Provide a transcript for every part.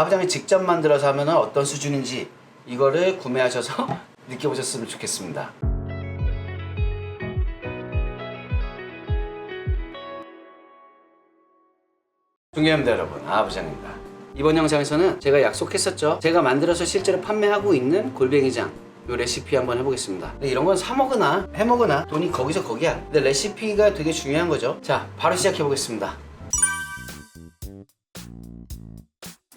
아부장이 직접 만들어서 하면 어떤 수준인지 이거를 구매하셔서 느껴보셨으면 좋겠습니다. 존경합니다 여러분, 아부장입니다. 이번 영상에서는 제가 약속했었죠. 제가 만들어서 실제로 판매하고 있는 골뱅이장 요 레시피 한번 해보겠습니다. 근데 이런 건 사 먹으나 해 먹으나 돈이 거기서 거기야. 근데 레시피가 되게 중요한 거죠. 자, 바로 시작해 보겠습니다.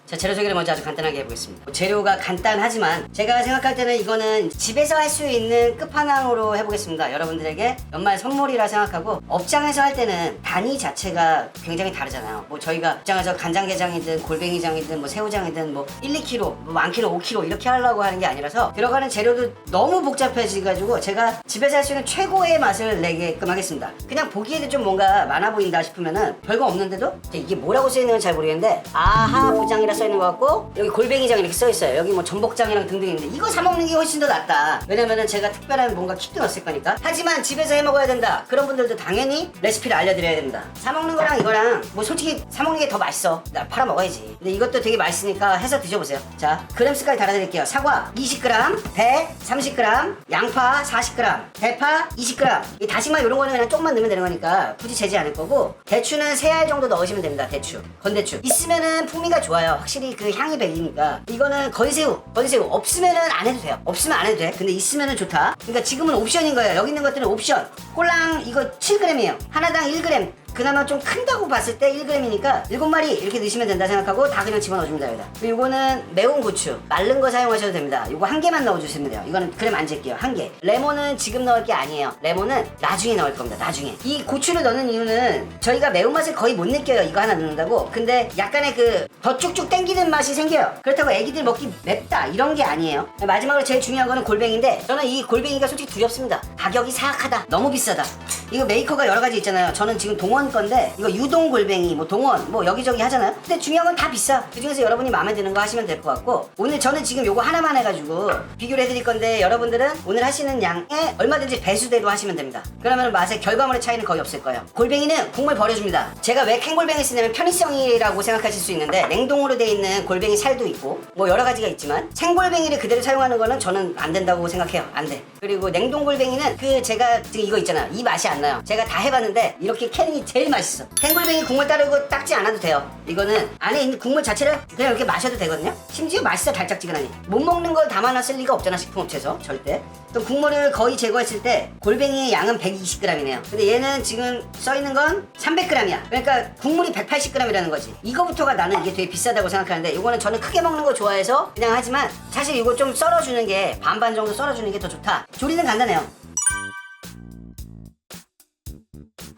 자, 재료 소개를 먼저 아주 간단하게 해보겠습니다. 재료가 간단하지만 제가 생각할 때는 이거는 집에서 할 수 있는 끝판왕으로 해보겠습니다. 여러분들에게 연말 선물이라 생각하고, 업장에서 할 때는 단위 자체가 굉장히 다르잖아요. 뭐 저희가 업장에서 간장게장이든 골뱅이장이든 뭐 새우장이든 뭐 1, 2kg, 뭐 많게는 5kg 이렇게 하려고 하는 게 아니라서 들어가는 재료도 너무 복잡해지가지고 제가 집에서 할 수 있는 최고의 맛을 내게끔 하겠습니다. 그냥 보기에도 좀 뭔가 많아 보인다 싶으면은 별거 없는데도 이게 뭐라고 써있는 건 잘 모르겠는데 아하부장이라 써있는 것 같고, 여기 골뱅이장 이렇게 써있어요. 여기 뭐 전복장이랑 등등 있는데 이거 사 먹는 게 훨씬 더 낫다. 왜냐면은 제가 특별한 뭔가 킥도 넣었을 거니까. 하지만 집에서 해 먹어야 된다, 그런 분들도 당연히 레시피를 알려드려야 됩니다. 사 먹는 거랑 이거랑 뭐 솔직히 사 먹는 게 더 맛있어. 나 팔아 먹어야지. 근데 이것도 되게 맛있으니까 해서 드셔보세요. 자, 그램수까지 달아드릴게요. 사과 20g, 배 30g, 양파 40g, 대파 20g. 이 다시마 이런 거는 그냥 조금만 넣으면 되는 거니까 굳이 재지 않을 거고, 대추는 3알 정도 넣으시면 됩니다. 대추, 건대추 있으면은 풍미가 좋아요. 확실히 그 향이 배기니까. 이거는 건새우 없으면은 안 해도 돼요. 없으면 안 해도 돼. 근데 있으면은 좋다. 그러니까 지금은 옵션인 거예요. 여기 있는 것들은 옵션. 꼴랑 이거 7g이에요 하나당 1g. 그나마 좀 큰다고 봤을 때 1g이니까 7마리 이렇게 넣으시면 된다 생각하고 다 그냥 집어넣어줍니다. 여기다. 그리고 이거는 매운 고추 마른 거 사용하셔도 됩니다. 이거 1개만 넣어주시면 돼요. 이거는 그램 안 잴게요. 1개. 레몬은 지금 넣을 게 아니에요. 레몬은 나중에 넣을 겁니다. 나중에. 이 고추를 넣는 이유는 저희가 매운맛을 거의 못 느껴요, 이거 하나 넣는다고. 근데 약간의 그 더 쭉쭉 땡기는 맛이 생겨요. 그렇다고 애기들 먹기 맵다 이런 게 아니에요. 마지막으로 제일 중요한 거는 골뱅인데, 저는 이 골뱅이가 솔직히 두렵습니다. 가격이 사악하다, 너무 비싸다. 이거 메이커가 여러 가지 있잖아요. 저는 지금 동원 건데 이거 유동 골뱅이, 뭐 동원, 뭐 여기저기 하잖아요. 근데 중요한 건 다 비싸. 그 중에서 여러분이 마음에 드는 거 하시면 될 것 같고, 오늘 저는 지금 요거 하나만 해가지고 비교를 해드릴 건데, 여러분들은 오늘 하시는 양에 얼마든지 배수대로 하시면 됩니다. 그러면 맛의 결과물의 차이는 거의 없을 거예요. 골뱅이는 국물 버려줍니다. 제가 왜 캔골뱅이 쓰냐면 편의성이라고 생각하실 수 있는데, 냉동으로 돼 있는 골뱅이 살도 있고 뭐 여러 가지가 있지만 생골뱅이를 그대로 사용하는 거는 저는 안 된다고 생각해요. 안 돼. 그리고 냉동 골뱅이는 그 제가 지금 이거 있잖아요. 이 맛이 안 나요. 제가 다 해봤는데 이렇게 캔이 제일 맛있어. 캔골뱅이 국물 따르고 닦지 않아도 돼요. 이거는 안에 있는 국물 자체를 그냥 이렇게 마셔도 되거든요. 심지어 맛있어. 달짝지근하니. 못 먹는 걸 담아놨을 리가 없잖아, 식품업체에서. 절대. 또 국물을 거의 제거했을 때 골뱅이의 양은 120g이네요 근데 얘는 지금 써있는 건 300g이야 그러니까 국물이 180g이라는 거지. 이거부터가 나는 이게 되게 비싸다고 생각하는데, 이거는 저는 크게 먹는 거 좋아해서 그냥 하지만, 사실 이거 좀 썰어주는 게 반반 정도 썰어주는 게 더 좋다. 조리는 간단해요.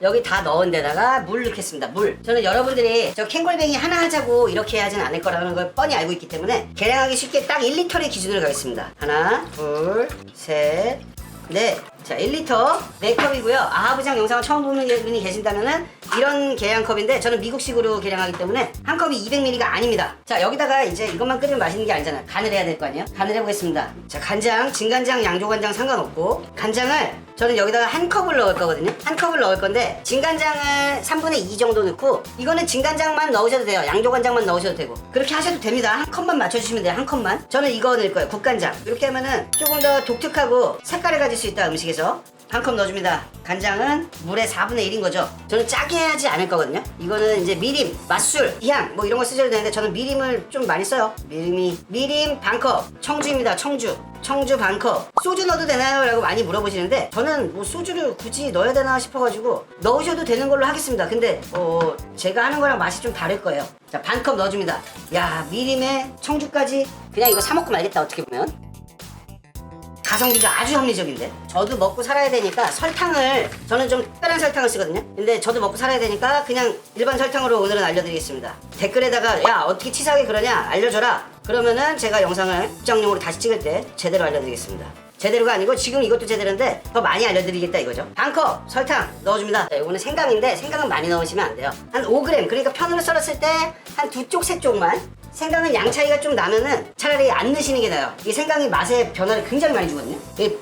여기 다 넣은 데다가 물 넣겠습니다. 물. 저는 여러분들이 저 캔골뱅이 하나 하자고 이렇게 하진 않을 거라는 걸 뻔히 알고 있기 때문에 계량하기 쉽게 딱 1리터의 기준으로 가겠습니다. 하나, 둘, 셋, 넷. 자, 1리터 4컵이고요. 아하부장 영상을 처음 보는 분이 계신다면은 이런 계량컵인데, 저는 미국식으로 계량하기 때문에 한 컵이 200ml가 아닙니다. 자, 여기다가 이제 이것만 끓이면 맛있는 게 아니잖아요. 간을 해야 될 거 아니에요? 간을 해보겠습니다. 자, 간장, 진간장, 양조간장 상관없고, 간장을 저는 여기다가 한 컵을 넣을 거거든요. 한 컵을 넣을 건데, 진간장을 3분의 2 정도 넣고, 이거는 진간장만 넣으셔도 돼요. 양조간장만 넣으셔도 되고, 그렇게 하셔도 됩니다. 한 컵만 맞춰주시면 돼요. 한 컵만. 저는 이거 넣을 거예요. 국간장. 이렇게 하면은 조금 더 독특하고 색깔을 가질 수 있다, 음식에서. 한 컵 넣어줍니다. 간장은 물의 4분의 1인 거죠. 저는 짜게 하지 않을 거거든요. 이거는 이제 미림, 맛술, 향 뭐 이런 거 쓰셔도 되는데, 저는 미림을 좀 많이 써요. 미림 반컵. 청주입니다. 청주 반컵. 소주 넣어도 되나요? 라고 많이 물어보시는데, 저는 뭐 소주를 굳이 넣어야 되나 싶어가지고 넣으셔도 되는 걸로 하겠습니다. 근데 제가 하는 거랑 맛이 좀 다를 거예요. 자, 반컵 넣어줍니다. 야, 미림에 청주까지 그냥 이거 사 먹고 말겠다, 어떻게 보면. 가성비가 아주 합리적인데, 저도 먹고 살아야 되니까 설탕을, 저는 좀 특별한 설탕을 쓰거든요. 근데 저도 먹고 살아야 되니까 그냥 일반 설탕으로 오늘은 알려드리겠습니다. 댓글에다가 야, 어떻게 치사하게 그러냐 알려줘라, 그러면은 제가 영상을 국장용으로 다시 찍을 때 제대로 알려드리겠습니다. 제대로가 아니고 지금 이것도 제대로인데 더 많이 알려드리겠다 이거죠. 반컵 설탕 넣어줍니다. 자, 이거는 생강인데 생강은 많이 넣으시면 안 돼요. 한 5g, 그러니까 편으로 썰었을 때 한 2쪽 3쪽만. 생강은 양 차이가 좀 나면은 차라리 안 넣으시는 게 나아요. 이 생강이 맛의 변화를 굉장히 많이 주거든요.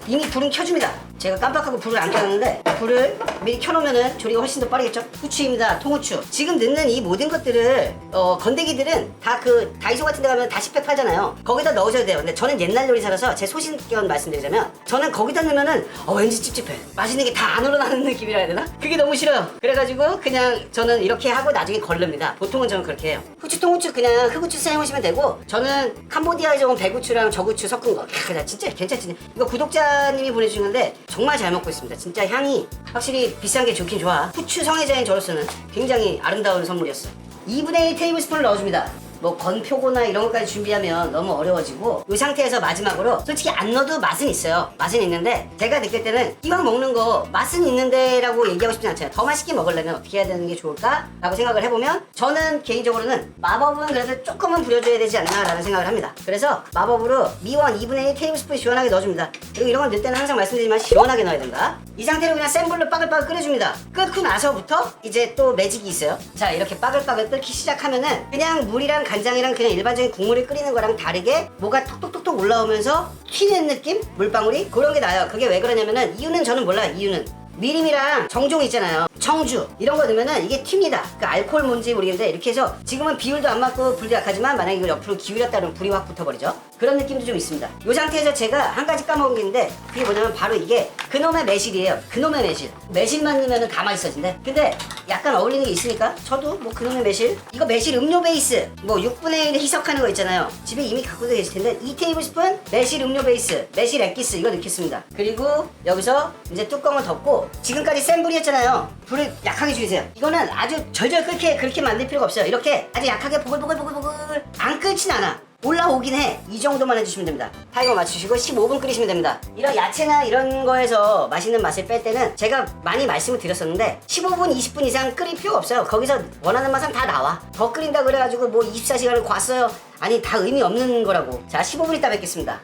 이미 불은 켜줍니다. 제가 깜빡하고 불을 안 켜놨는데 불을 미리 켜놓으면은 조리가 훨씬 더 빠르겠죠? 후추입니다. 통후추. 지금 넣는 이 모든 것들을 건더기들은 다 그 다이소 같은 데 가면 다 10팩 팔잖아요. 거기다 넣으셔도 돼요. 근데 저는 옛날 요리사라서 제 소신견 말씀드리자면 저는 거기다 넣으면은 왠지 찝찝해. 맛있는 게 다 안 우러나는 느낌이라 해야 되나? 그게 너무 싫어요. 그래가지고 그냥 저는 이렇게 하고 나중에 걸릅니다. 보통은 저는 그렇게 해요. 후추, 통후추 그냥 흑후추 사용하시면 되고 저는 캄보디아에서 온 백후추랑 저후추 섞은 거 진짜 괜찮지. 이거 구독자님이 보내주시는데 정말 잘 먹고 있습니다. 진짜 향이 확실히 비싼 게 좋긴 좋아. 후추 성애자인 저로서는 굉장히 아름다운 선물이었어요. 2분의 1 테이블 스푼을 넣어줍니다. 뭐 건표고나 이런 것까지 준비하면 너무 어려워지고 이 상태에서 마지막으로 솔직히 안 넣어도 맛은 있어요. 맛은 있는데 제가 느낄 때는 이왕 먹는 거 맛은 있는데 라고 얘기하고 싶진 않잖아요. 더 맛있게 먹으려면 어떻게 해야 되는 게 좋을까? 라고 생각을 해보면 저는 개인적으로는 마법은 그래도 조금은 부려줘야 되지 않나 라는 생각을 합니다. 그래서 마법으로 미원 2분의 1 테이블 스푼 시원하게 넣어줍니다. 그리고 이런 걸 넣을 때는 항상 말씀드리지만 시원하게 넣어야 된다. 이 상태로 그냥 센 불로 빠글빠글 끓여줍니다. 끓고 나서부터 이제 또 매직이 있어요. 자, 이렇게 빠글빠글 끓기 시작하면은 그냥 물이랑 간장이랑 그냥 일반적인 국물을 끓이는 거랑 다르게 뭐가 톡톡톡톡 올라오면서 튀는 느낌? 물방울이? 그런 게 나요. 그게 왜 그러냐면은 이유는 저는 몰라요. 이유는 미림이랑 정종 있잖아요. 청주 이런 거 넣으면은 이게 튑니다. 그 알코올 뭔지 모르겠는데 이렇게 해서 지금은 비율도 안 맞고 불도 약하지만 만약에 이걸 옆으로 기울였다 그러면 불이 확 붙어버리죠. 그런 느낌도 좀 있습니다. 이 상태에서 제가 한 가지 까먹은 게 있는데 그게 뭐냐면 바로 이게 그놈의 매실이에요. 그놈의 매실. 매실만 넣으면 다 맛있어진대. 근데 약간 어울리는 게 있으니까 저도 뭐 그놈의 매실, 이거 매실 음료 베이스 뭐 6분의 1 희석하는 거 있잖아요. 집에 이미 갖고 계실 텐데 2테이블스푼 매실 음료 베이스, 매실 액기스 이거 넣겠습니다. 그리고 여기서 이제 뚜껑을 덮고 지금까지 센 불이었잖아요. 불을 약하게 줄이세요. 이거는 아주 절절 끓게 그렇게 만들 필요가 없어요. 이렇게 아주 약하게 보글보글보글보글 안 끓진 않아. 올라오긴 해. 이 정도만 해주시면 됩니다. 타이머 맞추시고 15분 끓이시면 됩니다. 이런 야채나 이런 거에서 맛있는 맛을 뺄 때는 제가 많이 말씀을 드렸었는데 15분, 20분 이상 끓일 필요가 없어요. 거기서 원하는 맛은 다 나와. 더 끓인다 그래가지고 뭐 24시간을 ꉜ어요. 아니 다 의미 없는 거라고. 자, 15분 있다 뵙겠습니다.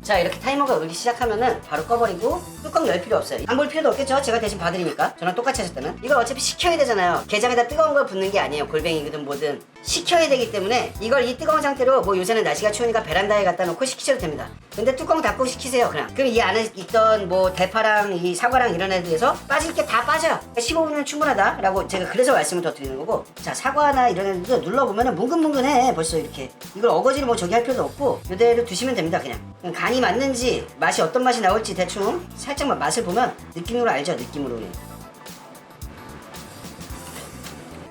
자, 이렇게 타이머가 울기 시작하면은 바로 꺼버리고 뚜껑 열 필요 없어요. 안 볼 필요도 없겠죠? 제가 대신 봐드리니까. 저랑 똑같이 하실 때는 이걸 어차피 식혀야 되잖아요. 게장에다 뜨거운 걸 붓는 게 아니에요. 골뱅이든 뭐든 식혀야 되기 때문에 이걸 이 뜨거운 상태로 뭐 요새는 날씨가 추우니까 베란다에 갖다 놓고 식히셔도 됩니다. 근데 뚜껑 닫고 식히세요 그냥. 그럼 이 안에 있던 뭐 대파랑 이 사과랑 이런 애들에서 빠질 게 다 빠져요. 15분은 충분하다 라고 제가 그래서 말씀을 더 드리는 거고. 자, 사과나 이런 애들도 눌러보면은 뭉근뭉근해 벌써 이렇게. 이걸 어거지로 뭐 저기 할 필요도 없고 이대로 두시면 됩니다. 그냥 간이 맞는지 맛이 어떤 맛이 나올지 대충 살짝만 맛을 보면 느낌으로 알죠. 느낌으로.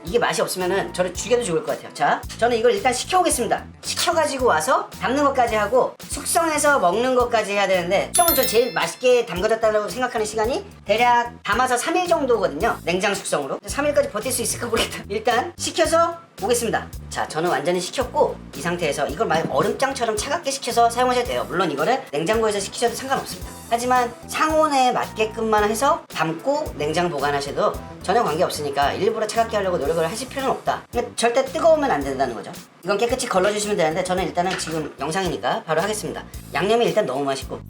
이게 맛이 없으면은 저를 죽여도 좋을 것 같아요. 자, 저는 이걸 일단 식혀오겠습니다. 식혀가지고 와서 담는 것까지 하고 숙성해서 먹는 것까지 해야 되는데 숙성은 저 제일 맛있게 담궈졌다고 생각하는 시간이 대략 담아서 3일 정도거든요. 냉장 숙성으로. 3일까지 버틸 수 있을까 모르겠다. 일단 식혀서 오겠습니다. 자, 저는 완전히 식혔고 이 상태에서 이걸 만약 얼음장처럼 차갑게 식혀서 사용하셔도 돼요. 물론 이거를 냉장고에서 식히셔도 상관없습니다. 하지만 상온에 맞게끔만 해서 담고 냉장 보관하셔도 전혀 관계없으니까 일부러 차갑게 하려고 노력을 하실 필요는 없다. 근데 절대 뜨거우면 안 된다는 거죠. 이건 깨끗이 걸러주시면 되는데 저는 일단은 지금 영상이니까 바로 하겠습니다. 양념이 일단 너무 맛있고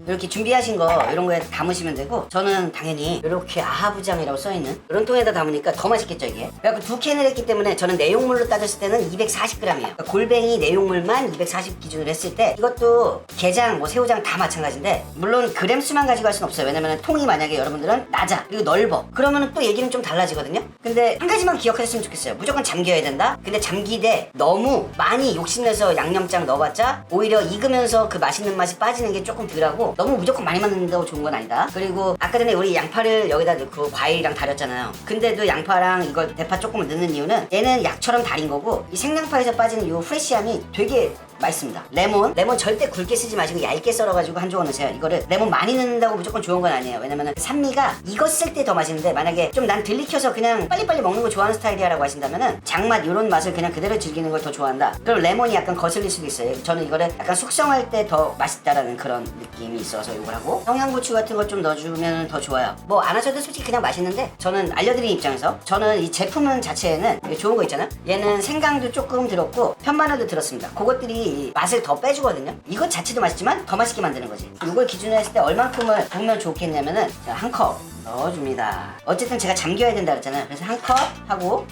이렇게 준비하신 거 이런 거에 담으시면 되고 저는 당연히 이렇게 아하부장이라고 써있는 이런 통에다 담으니까 더 맛있겠죠 이게. 그래갖고 2캔을 했기 때문에 저는 내용물로 따졌을 때는 240g이에요. 그러니까 골뱅이 내용물만 240 기준으로 했을 때 이것도 게장 뭐 새우장 다 마찬가지인데 물론 그램 수만 가지고 할 수는 없어요. 왜냐면 통이 만약에 여러분들은 낮아 그리고 넓어 그러면은 또 얘기는 좀 달라지거든요. 근데 한 가지만 기억하셨으면 좋겠어요. 무조건 잠겨야 된다. 근데 잠기되 너무 많이 욕심내서 양념장 넣어봤자 오히려 익으면서 그 맛있는 맛이 빠지는 게 조금 덜하고 너무 무조건 많이 만든다고 좋은 건 아니다. 그리고 아까 전에 우리 양파를 여기다 넣고 과일이랑 다렸잖아요. 근데도 양파랑 이걸 대파 조금 넣는 이유는 얘는 약처럼 달인 거고 이 생양파에서 빠지는 이 프레시함이 되게 맛있습니다. 레몬 절대 굵게 쓰지 마시고 얇게 썰어가지고 한 조각 넣으세요. 이거를 레몬 많이 넣는다고 무조건 좋은 건 아니에요. 왜냐면은 산미가 익었을 때 더 맛있는데 만약에 좀 난 들리켜서 그냥 빨리빨리 먹는 거 좋아하는 스타일이야 라고 하신다면은 장맛 이런 맛을 그냥 그대로 즐기는 걸 더 좋아한다. 그럼 레몬이 약간 거슬릴 수도 있어요. 저는 이거를 약간 숙성할 때 더 맛있다라는 그런 느낌이 있어서 이걸 하고 청양고추 같은 거 좀 넣어주면 더 좋아요. 뭐 안 하셔도 솔직히 그냥 맛있는데 저는 알려드리는 입장에서 저는 이 제품 자체에는 좋은 거 있잖아요. 얘는 생강도 조금 들었고 편마늘도 들었습니다. 그것들이 맛을 더 빼주거든요. 이것 자체도 맛있지만 더 맛있게 만드는 거지. 이걸 기준으로 했을 때 얼만큼을 부으면 좋겠냐면은 한 컵 넣어줍니다. 어쨌든 제가 잠겨야 된다 그랬잖아요. 그래서 한 컵 하고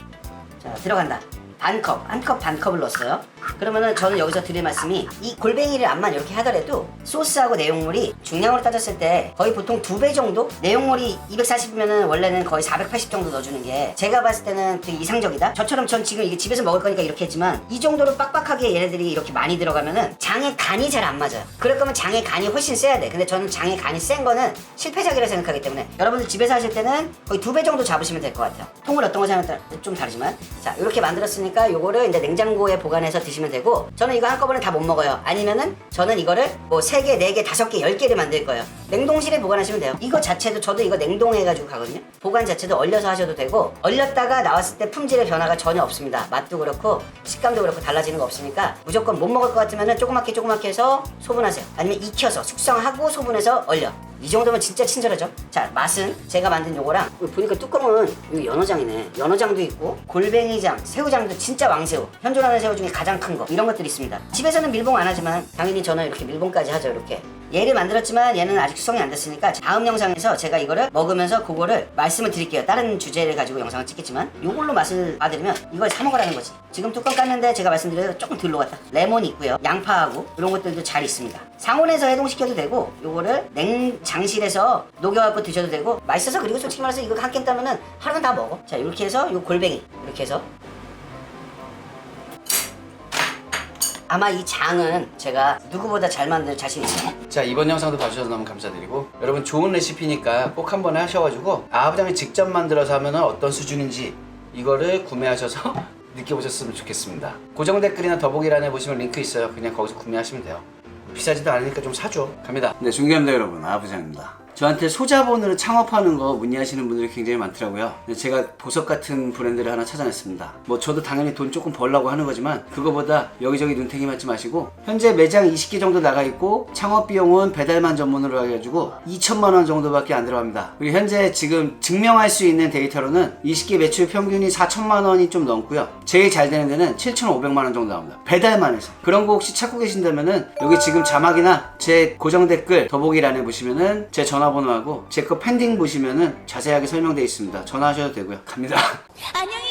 자 들어간다. 한 컵 반컵을 넣었어요. 그러면은 저는 여기서 드릴 말씀이 이 골뱅이를 암만 이렇게 하더라도 소스하고 내용물이 중량으로 따졌을 때 거의 보통 2배 정도? 내용물이 240이면은 원래는 거의 480 정도 넣어주는 게 제가 봤을 때는 되게 이상적이다. 저처럼 전 지금 이게 집에서 먹을 거니까 이렇게 했지만 이 정도로 빡빡하게 얘네들이 이렇게 많이 들어가면은 장의 간이 잘 안 맞아요. 그럴 거면 장의 간이 훨씬 세야 돼. 근데 저는 장의 간이 센 거는 실패작이라 생각하기 때문에 여러분들 집에서 하실 때는 거의 2배 정도 잡으시면 될 것 같아요. 통을 어떤 거 생각하면 좀 다르지만 자 이렇게 만들었으니까 요거를 이제 냉장고에 보관해서 드시면 되고 저는 이거 한꺼번에 다 못 먹어요. 아니면은 저는 이거를 뭐 3개, 4개, 5개, 10개를 만들 거예요. 냉동실에 보관하시면 돼요. 이거 자체도 저도 이거 냉동해가지고 가거든요. 보관 자체도 얼려서 하셔도 되고 얼렸다가 나왔을 때 품질의 변화가 전혀 없습니다. 맛도 그렇고 식감도 그렇고 달라지는 거 없으니까 무조건 못 먹을 것 같으면은 조그맣게 해서 소분하세요. 아니면 익혀서 숙성하고 소분해서 얼려. 이 정도면 진짜 친절하죠. 자 맛은 제가 만든 요거랑 보니까 뚜껑은 이거 연어장이네. 연어장도 있고 골뱅이장, 새우장도 진짜 왕새우, 현존하는 새우 중에 가장 큰 거 이런 것들이 있습니다. 집에서는 밀봉 안 하지만 당연히 저는 이렇게 밀봉까지 하죠. 이렇게 얘를 만들었지만 얘는 아직 숙성이 안 됐으니까 다음 영상에서 제가 이거를 먹으면서 그거를 말씀을 드릴게요. 다른 주제를 가지고 영상을 찍겠지만 요걸로 맛을 봐드리면 이걸 사 먹으라는 거지. 지금 뚜껑 깠는데 제가 말씀드려도 조금 덜 녹았다. 레몬이 있고요. 양파하고 이런 것들도 잘 있습니다. 상온에서 해동시켜도 되고 요거를 냉장실에서 녹여갖고 드셔도 되고 맛있어서. 그리고 솔직히 말해서 이거 한 캔 따면은 하루는 다 먹어. 자 이렇게 해서 요 골뱅이 이렇게 해서 아마 이 장은 제가 누구보다 잘 만들 자신 있어요. 자 이번 영상도 봐주셔서 너무 감사드리고 여러분 좋은 레시피니까 꼭 한번 하셔가지고 아부장이 직접 만들어서 하면 어떤 수준인지 이거를 구매하셔서 느껴보셨으면 좋겠습니다. 고정 댓글이나 더보기란에 보시면 링크 있어요. 그냥 거기서 구매하시면 돼요. 비싸지도 않으니까 좀 사줘. 갑니다. 네, 존경합니다 여러분. 아부장입니다. 저한테 소자본으로 창업하는 거 문의하시는 분들이 굉장히 많더라고요. 근데 제가 보석 같은 브랜드를 하나 찾아냈습니다. 뭐 저도 당연히 돈 조금 벌려고 하는 거지만 그거보다 여기저기 눈탱이 맞지 마시고 현재 매장 20개 정도 나가 있고 창업 비용은 배달만 전문으로 해가지고 2천만 원 정도밖에 안 들어갑니다. 그리고 현재 지금 증명할 수 있는 데이터로는 20개 매출 평균이 4천만 원이 좀 넘고요. 제일 잘 되는 데는 7,500만 원 정도 나옵니다. 배달만 해서. 그런 거 혹시 찾고 계신다면은 여기 지금 자막이나 제 고정 댓글 더보기란에 보시면은 제 전화번호하고 제 거 pending 보시면은 자세하게 설명되어 있습니다. 전화하셔도 되고요. 갑니다. 안녕히